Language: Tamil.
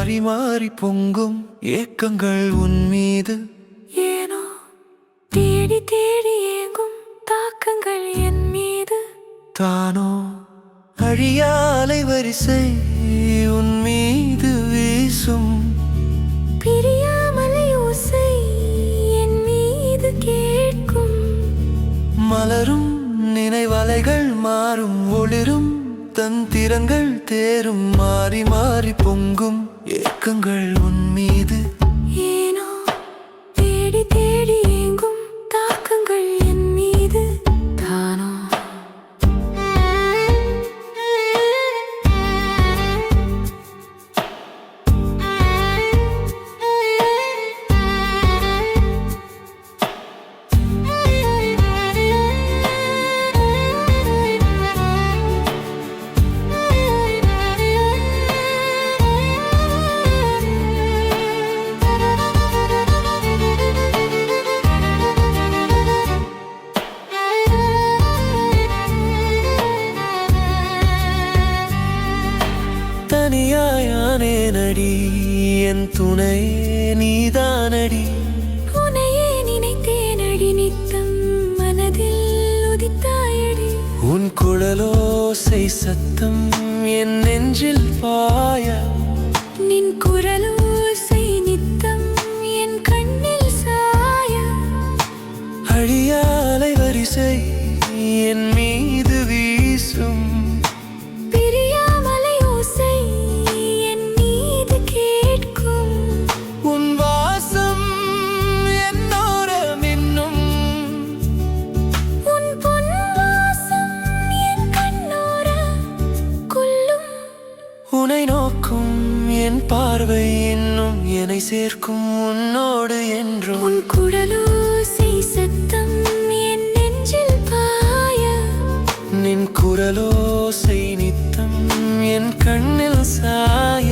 மாறி மாறி பொங்கும் ஏக்கங்கள் உன் மீது. ஏனோ தேடி தேடி ஏங்கும் தாக்கங்கள் என் மீது. தானோ அழியா அலைவரிசை உன் மீது வீசும். பிரியாமலை ஓசை என் மீது கேட்கும். மலரும் நினைவலைகள் மாறும் ஒளிரும் தந்திரங்கள் தேரும் மாறி மாறி பொங்கும் ஏக்கங்கள் உன் மீது. ஏனோ தேடி தேடி ஏங்கும் தாக்கங்கள் என் மீது. தானோ தனியாயானே நடி என் துணை நீதானடி. உனையே நினைத்தேனடி நித்தம் மனதில் உதித்தாயடி. உன் குழலோசை சத்தம் என் நெஞ்சில் பாய. நின் குரலோசை நித்தம் என் கண்ணில் சாய. அழியா அலைவரிசை என் மீது வீசும். பிரியாமலை ஓசை என் மீது கேட்கும். உன் வாசம் என்னோரம் இன்னும். உன் பொன் வாசம் என் கண்ணோர கொல்லும். உன்னை நோக்கும் என் பார்வை இன்னும் என்னை சேர்க்கும் உன்னோடு என்றும். உன் குரலோசை சத்தம் என் நெஞ்சில் பாய. நின் குரலோசை நித்தம் என் கண்ணில் சாய.